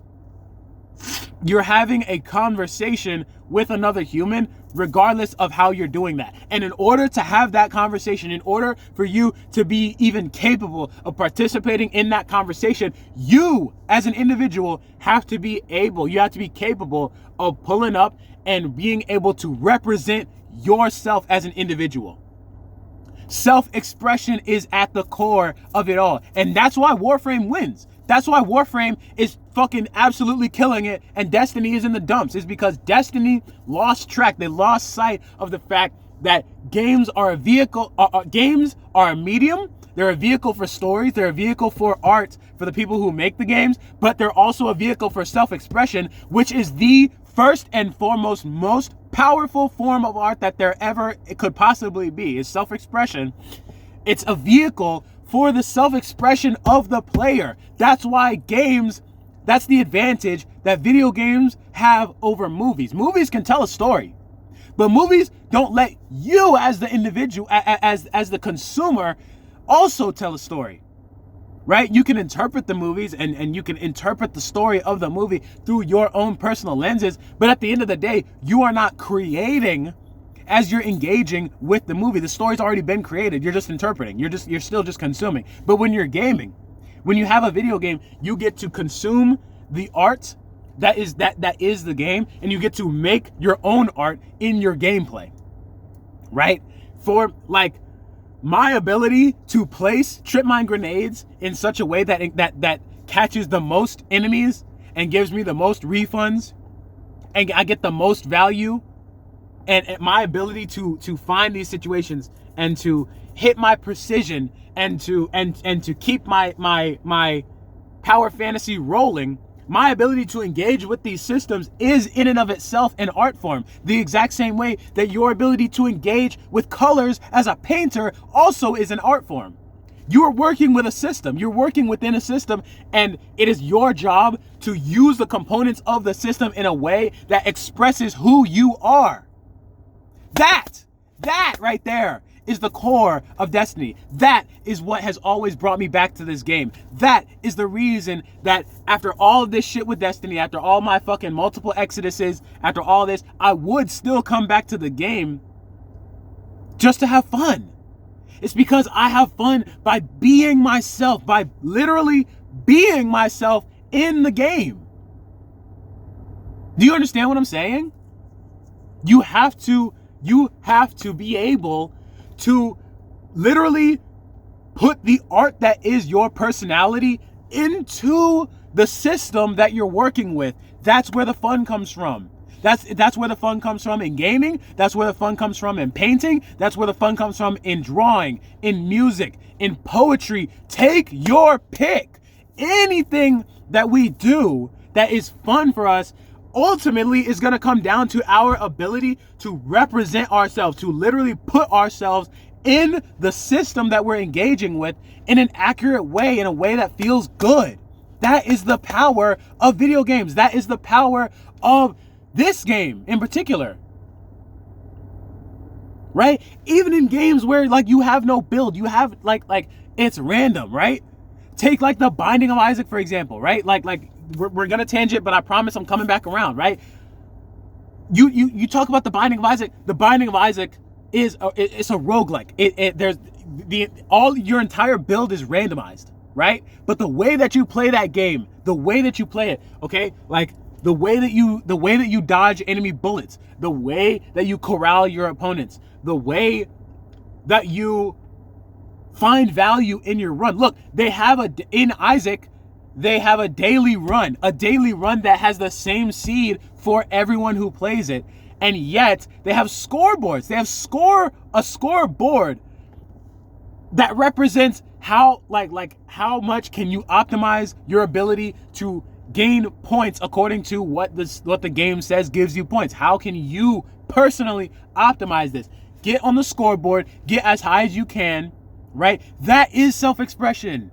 You're having a conversation with another human regardless of how you're doing that. And in order to have that conversation, in order for you to be even capable of participating in that conversation, you as an individual have to be capable of pulling up and being able to represent yourself as an individual. Self-expression is at the core of it all. And that's why Warframe wins. That's why Warframe is fucking absolutely killing it and Destiny is in the dumps. Is because Destiny lost track. They lost sight of the fact that games are a vehicle. Games are a medium. They're a vehicle for stories. They're a vehicle for art for the people who make the games. But they're also a vehicle for self-expression, which is the first and foremost most powerful form of art that there ever could possibly be. Is self-expression. It's a vehicle for the self-expression of the player. That's why games, that's the advantage that video games have over movies. Movies can tell a story, but movies don't let you as the individual, as the consumer, also tell a story. right? You can interpret the movies and you can interpret the story of the movie through your own personal lenses. But at the end of the day, you are not creating as you're engaging with the movie. The story's already been created. You're just interpreting. You're still just consuming. But when you're gaming, when you have a video game, you get to consume the art that is the game, and you get to make your own art in your gameplay, right? For like my ability to place trip mine grenades in such a way that catches the most enemies and gives me the most refunds, and I get the most value, and my ability to find these situations and to hit my precision and to keep my power fantasy rolling. My ability to engage with these systems is in and of itself an art form. The exact same way that your ability to engage with colors as a painter also is an art form. You are working with a system. You're working within a system, and it is your job to use the components of the system in a way that expresses who you are. That right there is the core of Destiny. That is what has always brought me back to this game. That is the reason that after all of this shit with Destiny, after all my fucking multiple exoduses, after all this, I would still come back to the game just to have fun. It's because I have fun by being myself, by literally being myself in the game. Do you understand what I'm saying? You have to be able to literally put the art that is your personality into the system that you're working with. That's where the fun comes from. That's where the fun comes from in gaming. That's where the fun comes from in painting. That's where the fun comes from in drawing, in music, in poetry. Take your pick. Anything that we do that is fun for us ultimately is going to come down to our ability to represent ourselves, to literally put ourselves in the system that we're engaging with in an accurate way, in a way that feels good. That is the power of video games. That is the power of this game in particular. Right? Even in games where like you have no build, you have like it's random, right? Take like the Binding of Isaac, for example, right? Like we're gonna tangent, but I promise I'm coming back around, right? You talk about the Binding of Isaac. The Binding of Isaac is it's a roguelike. There's all your entire build is randomized, right? But the way that you play that game, the way that you play it, okay, like the way that you dodge enemy bullets, the way that you corral your opponents, the way that you find value in your run. Look, in Isaac, they have a daily run that has the same seed for everyone who plays it. And yet they have scoreboards. They have a scoreboard that represents how much can you optimize your ability to gain points according to what the game says gives you points. How can you personally optimize this? Get on the scoreboard, get as high as you can, right? That is self-expression.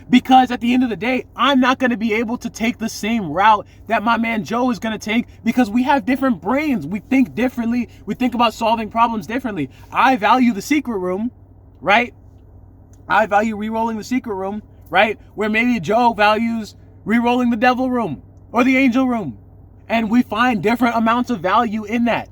Because at the end of the day, I'm not going to be able to take the same route that my man Joe is going to take, because we have different brains. We think differently. We think about solving problems differently. I value the secret room, right? I value re-rolling the secret room, right? Where maybe Joe values re-rolling the devil room or the angel room. And we find different amounts of value in that,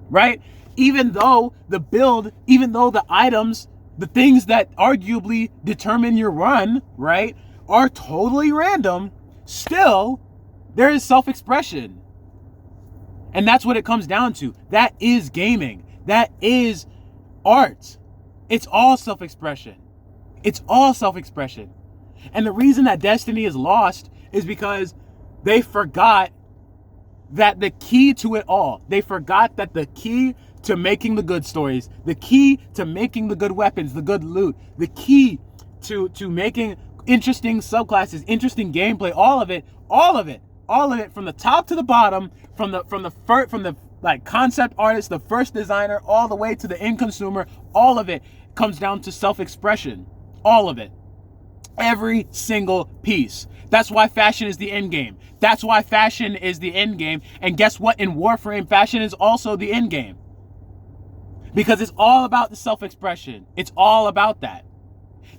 right? Even though the items, the things that arguably determine your run, right, are totally random, still, there is self-expression. And that's what it comes down to. That is gaming. That is art. It's all self-expression. It's all self-expression. And the reason that Destiny is lost is because they forgot that the key to it all, they forgot that the key to making the good stories, the key to making the good weapons, the good loot, the key to making interesting subclasses, interesting gameplay, all of it from the top to the bottom, from the like concept artist, the first designer, all the way to the end consumer, all of it comes down to self-expression. All of it. Every single piece. That's why fashion is the end game. That's why fashion is the end game. And guess what? In Warframe, fashion is also the end game. Because it's all about the self-expression. It's all about that.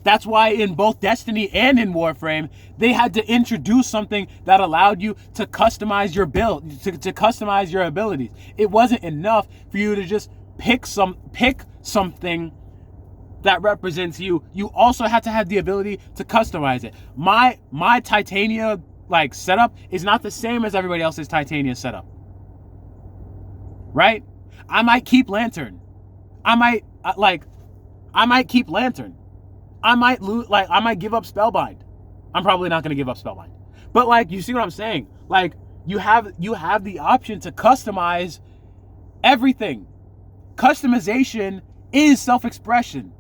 That's why in both Destiny and in Warframe, they had to introduce something that allowed you to customize your build, to customize your abilities. It wasn't enough for you to just pick something that represents you. You also had to have the ability to customize it. My Titania like setup is not the same as everybody else's Titania setup. Right? I might keep Lantern. I might keep Lantern. I might give up Spellbind. I'm probably not going to give up Spellbind. But like, you see what I'm saying? Like, you have the option to customize everything. Customization is self-expression.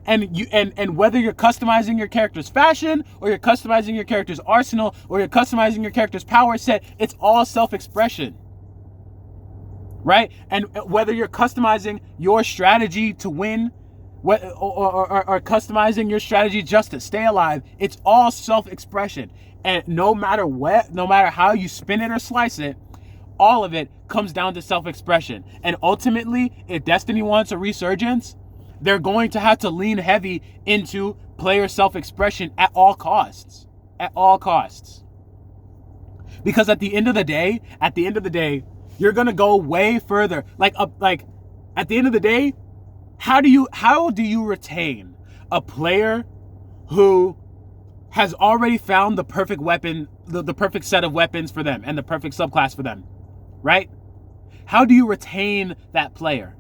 And whether you're customizing your character's fashion, or you're customizing your character's arsenal, or you're customizing your character's power set, it's all self-expression. Right? And whether you're customizing your strategy to win, or customizing your strategy just to stay alive, it's all self-expression. And no matter how you spin it or slice it, all of it comes down to self-expression. And ultimately, if Destiny wants a resurgence, they're going to have to lean heavy into player self-expression at all costs. At all costs. Because at the end of the day, you're gonna go way further. Like at the end of the day, how do you retain a player who has already found the perfect weapon, the perfect set of weapons for them and the perfect subclass for them, right? How do you retain that player?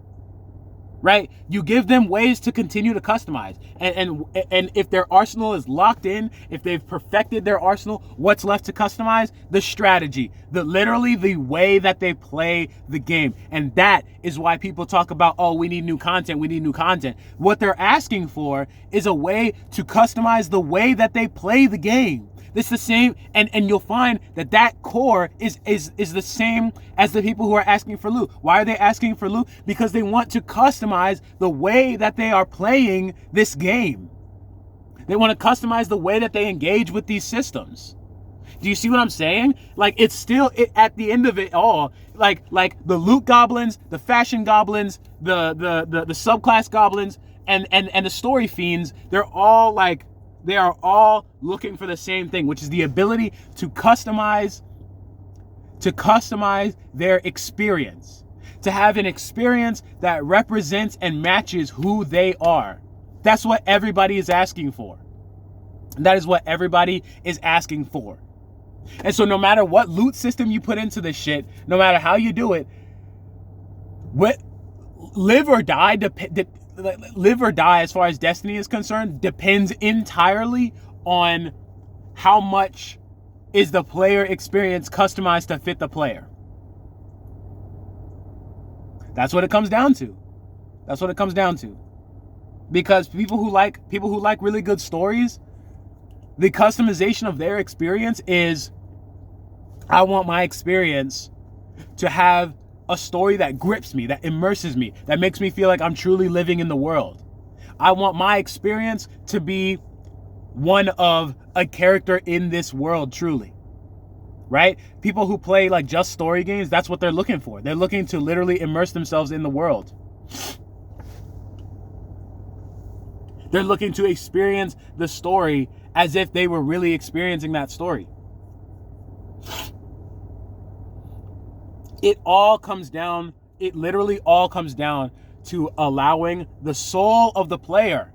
Right? You give them ways to continue to customize. And if their arsenal is locked in, if they've perfected their arsenal, what's left to customize? The strategy, literally the way that they play the game. And that is why people talk about, oh, we need new content. What they're asking for is a way to customize the way that they play the game. It's the same, and you'll find that core is the same as the people who are asking for loot. Why are they asking for loot? Because they want to customize the way that they are playing this game. They want to customize the way that they engage with these systems. Do you see what I'm saying? Like, it's still, at the end of it all, like the loot goblins, the fashion goblins, the subclass goblins, and the story fiends, they are all looking for the same thing, which is the ability to customize their experience, to have an experience that represents and matches who they are. That's what everybody is asking for. That is what everybody is asking for. And so no matter what loot system you put into this shit, no matter how you do it, live or die as far as Destiny is concerned depends entirely on how much is the player experience customized to fit the player. That's what it comes down to. Because people who like really good stories, the customization of their experience is, I want my experience to have a story that grips me, that immerses me, that makes me feel like I'm truly living in the world. I want my experience to be one of a character in this world, truly. Right? People who play like just story games, that's what they're looking for. They're looking to literally immerse themselves in the world. They're looking to experience the story as if they were really experiencing that story. It literally all comes down to allowing the soul of the player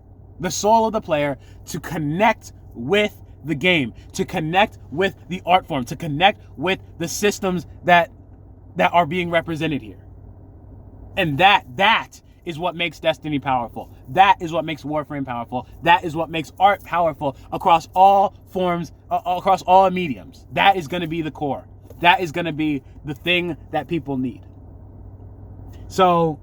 to connect with the game, to connect with the art form, to connect with the systems that are being represented here. And that is what makes Destiny powerful. That is what makes Warframe powerful. That is what makes art powerful across all forms, across all mediums. That is going to be the core. That is going to be the thing that people need. So,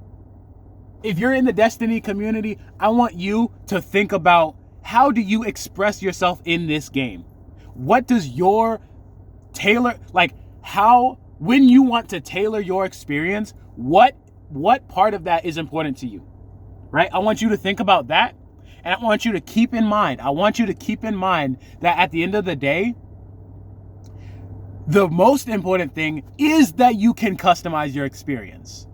if you're in the Destiny community, I want you to think about, how do you express yourself in this game? What does your when you want to tailor your experience, what part of that is important to you? Right? I want you to think about that, and I want you to keep in mind that at the end of the day, the most important thing is that you can customize your experience.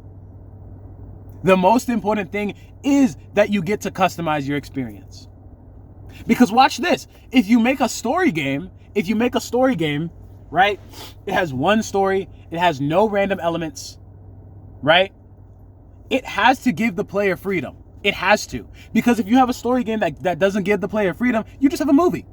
The most important thing is that you get to customize your experience. Because watch this. If you make a story game, right? It has one story. It has no random elements, right? It has to give the player freedom. It has to. Because if you have a story game that doesn't give the player freedom, you just have a movie.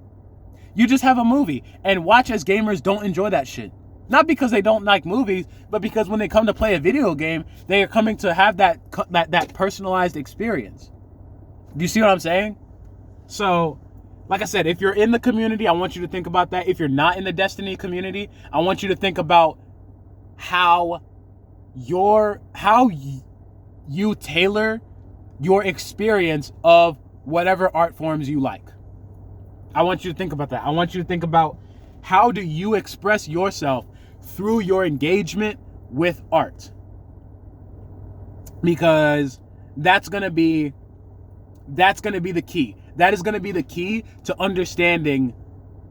You just have a movie. And watch as gamers don't enjoy that shit. Not because they don't like movies, but because when they come to play a video game, they are coming to have that personalized experience. Do you see what I'm saying? So, like I said, if you're in the community, I want you to think about that. If you're not in the Destiny community, I want you to think about how you tailor your experience of whatever art forms you like. I want you to think about that. I want you to think about how do you express yourself through your engagement with art. Because that's going to be the key. That is going to be the key to understanding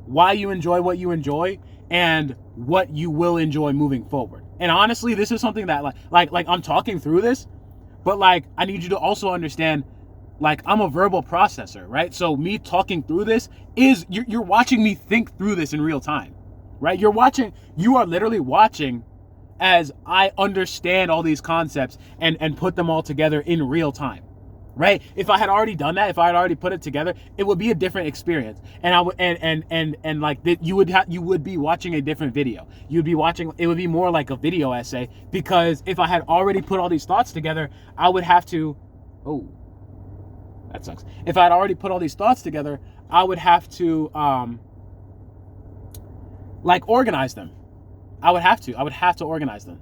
why you enjoy what you enjoy and what you will enjoy moving forward. And honestly, this is something that like I'm talking through this, but like I need you to also understand, like, I'm a verbal processor, right? So me talking through this is you're watching me think through this in real time, right? You are literally watching as I understand all these concepts and put them all together in real time. Right? If I had already done that, if I had already put it together, it would be a different experience. And I would and like that you would be watching a different video. You'd be watching, it would be more like a video essay, because if I had already put all these thoughts together, I would have to that sucks. If I had already put all these thoughts together, I would have to like organize them. I would have to organize them.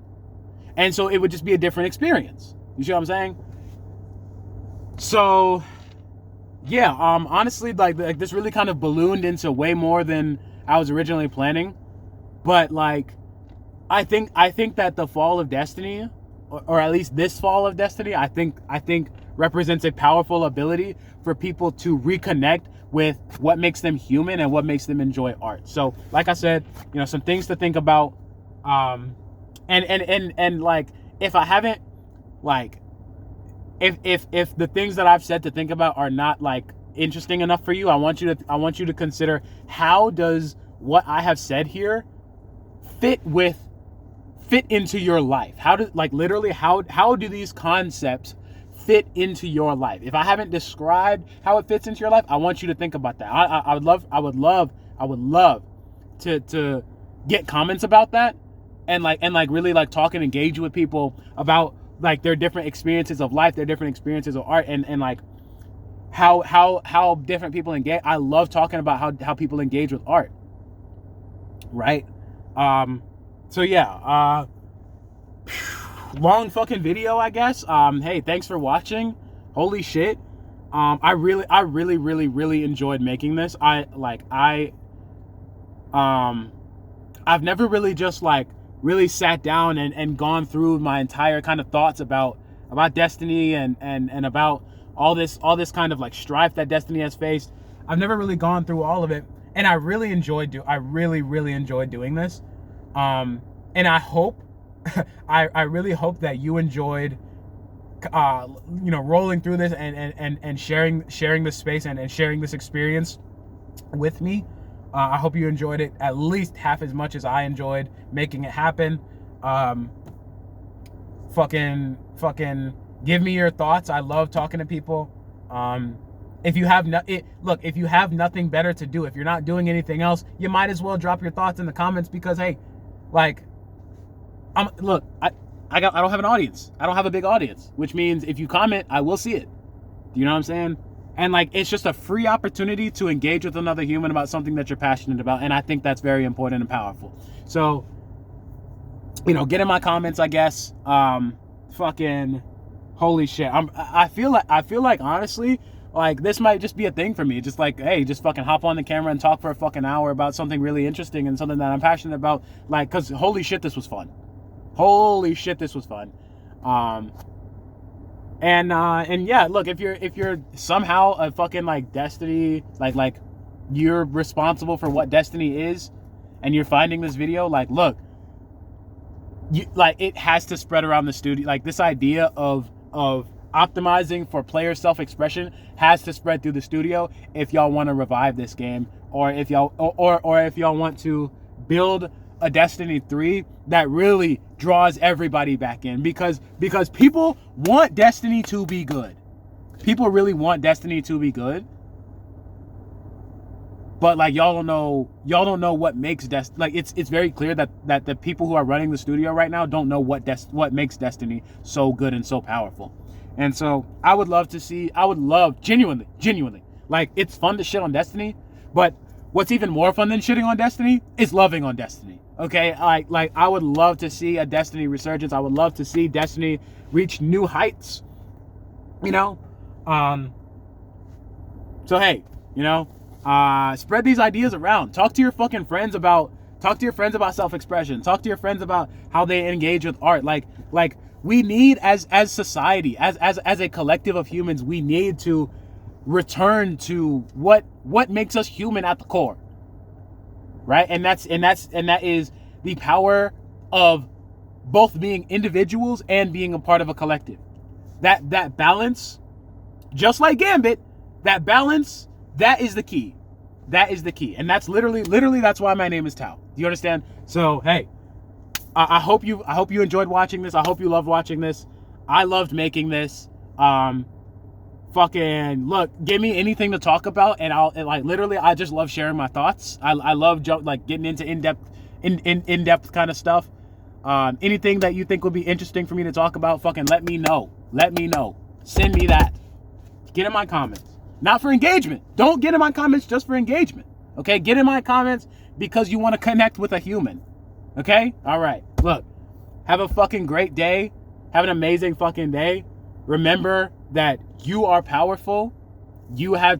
And so it would just be a different experience. You see what I'm saying? So, yeah, honestly, like this really kind of ballooned into way more than I was originally planning. But like, I think that the fall of Destiny, or at least this fall of Destiny, I think represents a powerful ability for people to reconnect with what makes them human and what makes them enjoy art. So, like I said, some things to think about. And like, if I haven't, like, if the things that I've said to think about are not like interesting enough for you, I want you to consider, how does what I have said here fit into your life? How do these concepts fit into your life? If I haven't described how it fits into your life, I want you to think about that. I would love to get comments about that, and really like talk and engage with people about like their different experiences of life, their different experiences of art, and like how different people engage. I love talking about how people engage with art, right? So yeah, long fucking video, I guess. Hey, thanks for watching. Holy shit. I really enjoyed making this. I've never really just like really sat down and gone through my entire kind of thoughts about Destiny and about all this kind of like strife that Destiny has faced. I've never really gone through all of it, and I really enjoyed doing this. And I hope I really hope that you enjoyed rolling through this and sharing this space and sharing this experience with me. I hope you enjoyed it at least half as much as I enjoyed making it happen. Fucking give me your thoughts. I love talking to people. If you have if you have nothing better to do, if you're not doing anything else, you might as well drop your thoughts in the comments, because hey, like, I don't have an audience. I don't have a big audience, which means if you comment, I will see it. You know what I'm saying? And like, it's just a free opportunity to engage with another human about something that you're passionate about. And I think that's very important and powerful. So, get in my comments, I guess. Fucking holy shit. I feel like honestly, like, this might just be a thing for me. Just like, hey, just fucking hop on the camera and talk for a fucking hour about something really interesting and something that I'm passionate about. Like, cause holy shit, this was fun. Holy shit, this was fun. And yeah, look, if you're somehow a fucking like Destiny, like you're responsible for what Destiny is, and you're finding this video, like, look, it has to spread around the studio. Like, this idea of optimizing for player self-expression has to spread through the studio if y'all want to revive this game, or if y'all or if y'all want to build a Destiny 3 that really draws everybody back in, because people want Destiny to be good. People really want Destiny to be good. But like y'all don't know what makes Destiny. Like it's very clear that the people who are running the studio right now don't know what makes Destiny so good and so powerful. And so I would love genuinely, like, it's fun to shit on Destiny, but what's even more fun than shitting on Destiny is loving on Destiny. Okay, like I would love to see a Destiny resurgence. I would love to see Destiny reach new heights. You know, so hey, you know, spread these ideas around. Talk to your fucking friends about self-expression. Talk to your friends about how they engage with art. Like we need, as society, as a collective of humans, we need to return to what makes us human at the core, right? And that is the power of both being individuals and being a part of a collective. That balance, just like Gambit, that balance, that is the key. That is the key. And that's literally that's why my name is Tao. Do you understand? So hey, I hope you enjoyed watching this. I hope you loved watching this. I loved making this. Fucking look, give me anything to talk about, and I just love sharing my thoughts. I love getting into in-depth kind of stuff. Anything that you think would be interesting for me to talk about, fucking let me know. Send me that. Get in my comments. Not for engagement. Don't get in my comments just for engagement. Okay? Get in my comments because you want to connect with a human. Okay? All right. Look, have a fucking great day. Have an amazing fucking day. Remember that you are powerful. You have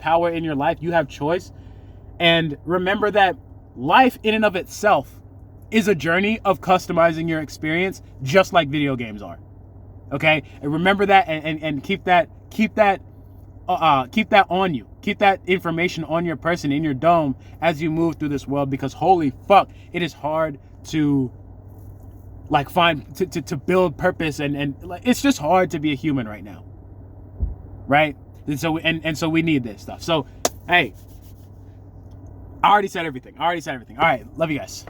power in your life. You have choice. And remember that life in and of itself is a journey of customizing your experience, just like video games are. Okay? And remember that, and keep that on you. Keep that information on your person, in your dome, as you move through this world, because holy fuck, it is hard to to build purpose, and it's just hard to be a human right now, right? And so we need this stuff. So hey, I already said everything. All right, love you guys.